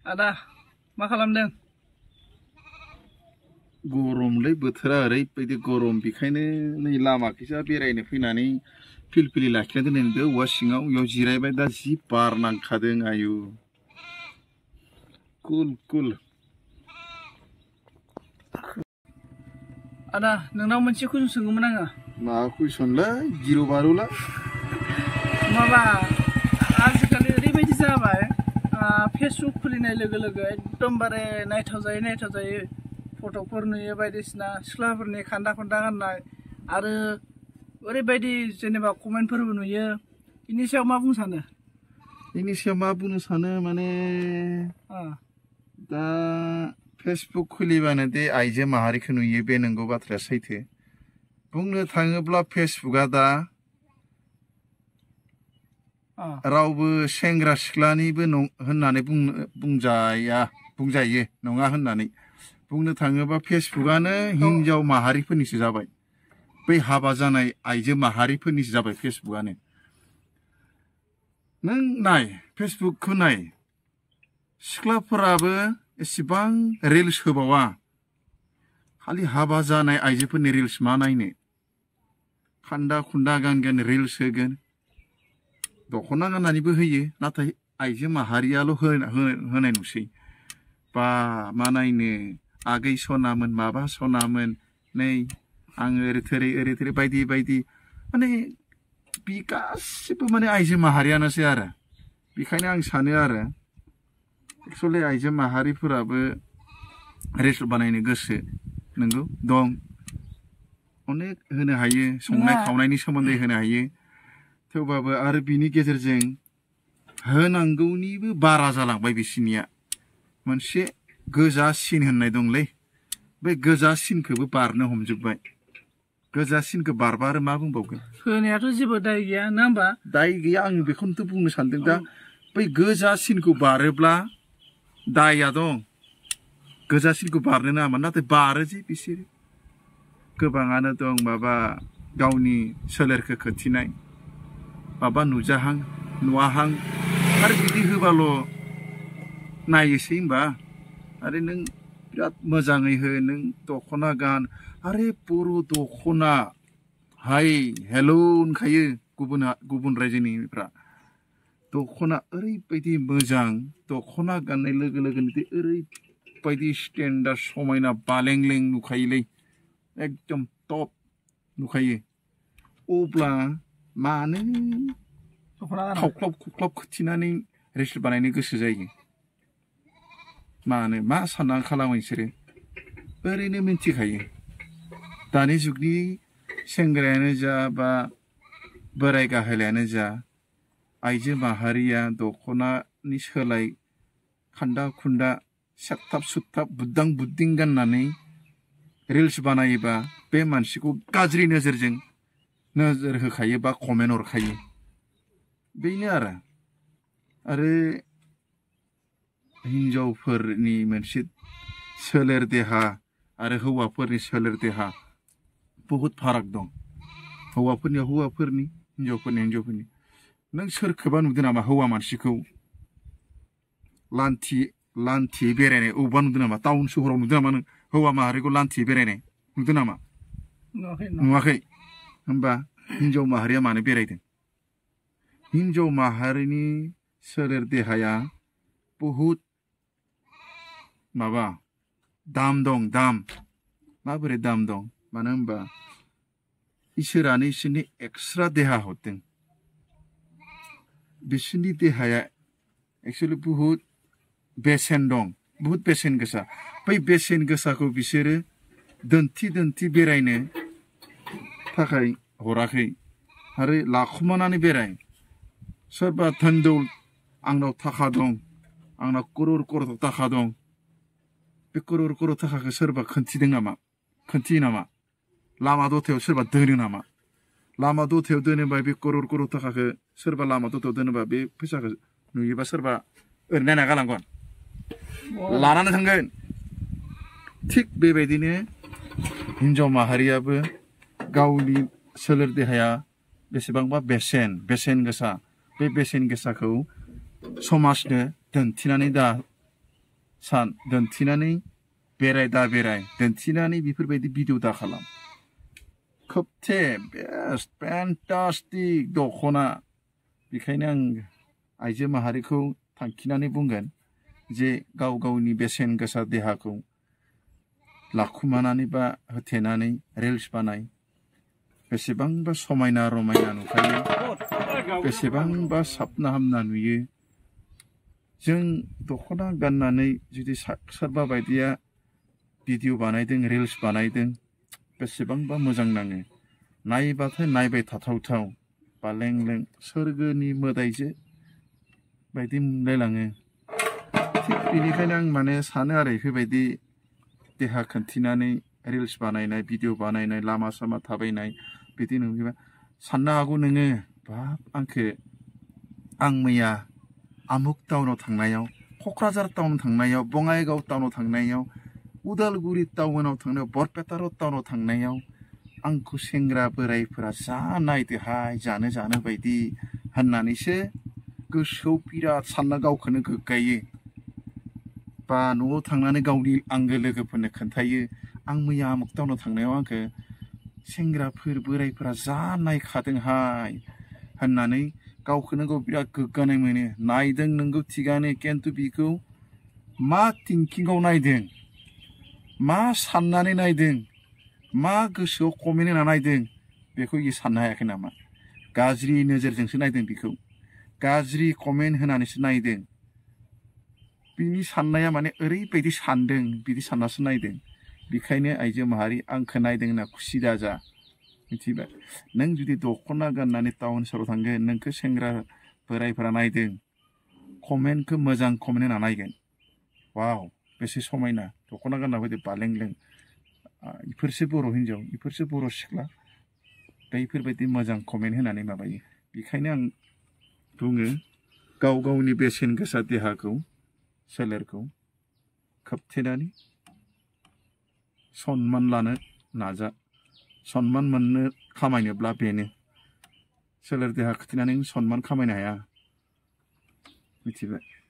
आदा मा खालामदों? गरमलै बोथोरा ओरैबायदि गरम बेखायनो नै लामाखैजा बेरायनो फैनानै फिलफिलि लाखिना दोननाय नुदों औवा सिङाव इयाव जिरायबाय दा जि बार नांखादों आयु कुल कुल। आदा नोंनाव मोनसे कुइसन सोंगौमोन आङो। मा कुइसनलै गिरु बारुला? माबा आजिखालि ओरैबायदि जाबाय फेसबुक खुलिनाय लोगो लोगो एकदमबारे नायथाव जायो फट'फोर नुयो बायदिसिना सिख्लाफोरनि खान्दा खान्दा गाननाय आरो ओरैबायदि जेनेबा कमेन्टफोरबो नुयो। बेनि सायाव मा बुंनो सानो? बेनि सायाव मा बुंनो सानो माने दा फेसबुक खुलिबानो दे आइजो माहारिखौ नुयो बे नंगौ बाथ्राया सैथो। बुंनो थाङोब्ला फेसबुकआ दा रावबो सेंग्रा सिख्लानिबो होननानै बुंजायो नङा होननानै बुंनो थाङोबा फेसबुकआनो हिनजाव माहारिफोरनिसो जाबाय। बै हाबा जानाय आइजो माहारिफोरनिसो जाबाय फेसबुकआनो। नों नाय फेसबुकखौ नाय, सिख्लाफोराबो एसेबां रिल्स होबावा, खालि हाबा जानाय आइजोफोरनि रिल्स मा नायनो, खान्दा खुन्दा गान रिल्स होगोन, दख'ना गाननानैबो होयो नाथाय आइजो माहारियाल' होनाय नुसै। बा मा नायनो, आगै सनामोन माबा सनामोन, नै आङो ओरै थोरै बायदि बायदि माने बे गासिबो माने आइजो माहारियानोसै आरो। बेखायनो आं सानो आरो एक्सुवेलि आइजो माहारिफोराबो रिल्स बानायनो गोसो नंगौ दं, अनेक होनो हायो, संनाय खावनायनि सोमोन्दै होनो हायो। थेवबाबो आरो बिनि गेजेरजों होनांगौनिबो बारा जालांबाय बिसोरनिया। मोनसे गोजा सिन होननाय दंलै, बे गोजा सिनखौबो बारनो हमजोब्बाय। गोजा सिनखौ बारबा आरो मा बुंबावगोन? होनायाथ' जेबो दाय गैया ना होमबा? दाय गैया, आं बेखौनोथ' बुंनो सानदों। दा बै गोजा सिनखौ बारोब्ला दायआ दं, गोजा सिनखौ बारनो नाङामोन नाथाय बारो जे बिसोरो। गोबाङानो दं माबा गावनि सोलेरखौ खोथिनाय, माबा नुजाहां नुवाहां आरो बिदि होबाल' नायोसै होमबा? आरो नों बिराद मोजाङै हो, नों दख'ना गान, आरे बर' दख'ना हाय हेलौ होनखायो गुबुन रायजोनिफ्रा। दख'ना ओरैबायदि मोजां, दख'ना गाननाय लोगो लोगोनो ओरैबायदि स्टेन्डार्ड समायना बालेंलें नुखायोलै, एकदम टप नुखायो। अब्ला मानो खावख्लाब खुख्लाब खोथिनानै रिल्स बानायनो गोसो जायो? मानो मा सानना खालामो बिसोरो? ओरैनो मिन्थिखायो दानि जुगनि सेंग्रायानो जा बा बोराय गाहेलायानो जा, आइजो माहारिया दख'नानि सोलाय खान्दा खुन्दा सेबथाब सुथाब बुद्दां बुद्दिं गाननानै रिल्स बानायोबा बे मानसिखौ गाज्रि नोजोर होखायो बा कमेन्ट हरखायो। बेनो आरो हिनजावफोरनि मोनसे सोलेर देहा आरो हौवाफोरनि सोलेर देहा बहुद फाराग दं। हौवाफोरनिया हौवाफोरनि, हिनजावफोरनि। नों सोरखौबा नुदों नामा हौवा मानसिखौ लान्थि बेरायनाय अबेबा नुदों नामा? टाउन सहराव नुदों नामा नों हौवा माहारिखौ लान्थि बेरायनाय नुदों नामा? नुवाखै। होमबा हिनजाव माहारिया मानो बेरायदों? हिनजाव माहारिनि सोलेर देहाया बहुद माबा दाम दं, दाम। माबोरै दाम दं? मानो होनबा इसोरानो इसोरनि एक्सट्रा देहा हरदों। बिसोरनि देहाया एक्सुवेलि बहुद बेसेन दं, बहुद बेसेन गोसा। बै बेसेन गोसाखौ बिसोरो दोनथि बेरायनो थाखाय हराखै आरो लाखुमानानै बेराय। सोरबा धोन दौल, आंनाव थाखा दं, आंनाव करर थाखा दं, बे करर थाखाखौ सोरबा खोन्थियो नामा? लामा दथायाव सोरबा दोनो नामा? लामा दथायाव दोनोबा बे करर थाखाखौ सोरबा लामा दथायाव दोनोबा बे फैसाखौ नुयोबा सोरबा ओरैनो नायना गालांगोन, लानानै थांगोन। थिग बेबायदिनो हिनजाव माहारियाबो गावनि सोलेर देहाया बेसेबांबा बेसेन गोसा, बे बेसेन गोसाखौ समाजनो दिन्थिनानै सान दोनथिनानै बेराय दा बेराय दोनथिनानै बेफोरबायदि भिडिअ दा खालाम खोबथे बेस्ट फेन्टास्टिक दख'ना बेखायनो आं आइजो माहारिखौ थांखिनानै बुंगोन जे गाव गावनि बेसेन गोसा देहाखौ लाखुमानानै बा होथेनानै रिल्स बानाय बेसेबांबा समायना रमायना नुखायो बेसेबांबा साबना हामना नुयो जों दख'ना गाननानै जुदि सोरबा बायदिया भिडिअ बानायदों रिल्स बानायदों बेसेबांबा मोजां नाङो नायबाथाय नायबाय थाथावथाव बालें-लें सोरगोनि मोदायजो बायदि मोनलायलाङो थिग बेनिखायनो आं माने सानो आरो बेफोरबायदि देहा खोन्थिनानै रिल्स बानायनाय भिडिअ बानायनाय लामा सामा थाबायनाय बिदि नुयोबा साननो हागौ नोङो बाब आं मैया आमुक टाउनाव थांनायाव क'क्राझार टाउन थांनायाव बङाइगाव टाउनाव थांनायाव उदालगुरि टाउनाव थांनायाव बरपेटा टाउनाव थांनायाव आंखौ सेंग्रा बोराइफोरा जा नायदोहाय जानो बायदि होननानैसो गोसोआव बिराद सानना गावखौनो गोग्गायो बा न'आव थांनानै गावनि आंगो लोगोफोरनो खोन्थायो आं मैया आमुक टाउनाव थांनायाव आंखौ सेंग्राफोर बोराइफोरा जा नायखादोंहाय होननानै गावखौनो गाव बिराद गोग्गानाय मोनो नायदों नोंगौ थिगानो खिन्थु बिखौ मा थिंकिंआव नायदों मा साननानै नायदों मा गोसोआव कमेन्ट होना नायदों बेखौ इयो साननो हायाखै नामा गाज्रि नोजोरजोंसो नायदों बिखौ गाज्रि कमेन्ट होनानैसो नायदों बिनि साननाया माने ओरैबायदि सानदों बिदि साननासो नायदों बेखायनो आइजो माहारि आंखौ नायदों होनना खुसि दाजा मिथिबाय नों जुदि दख'ना गाननानै टाउन सहराव थांगोन नोंखौ सेंग्रा बोराइफोरा नायदों कमेन्टखौ मोजां कमेन्ट होना नायगोन वाव बेसे समायना दख'ना गानना फैदो बालें-लें इफोरसो बर' हिन्जाव इफोरसो बर' सिख्ला बैफोरबायदि मोजां कमेन्ट होनानै माबायो बेखायनो आं बुङो गाव गावनि बेसेन गोसा देहाखौ सोलेरखौ खोबथेनानै सनमान लानो नाजा सनमान मोननो खामायनोब्ला बेनो सोलेर देहा खोबथेनानै सनमान खामायनो हाया मिथिबाय।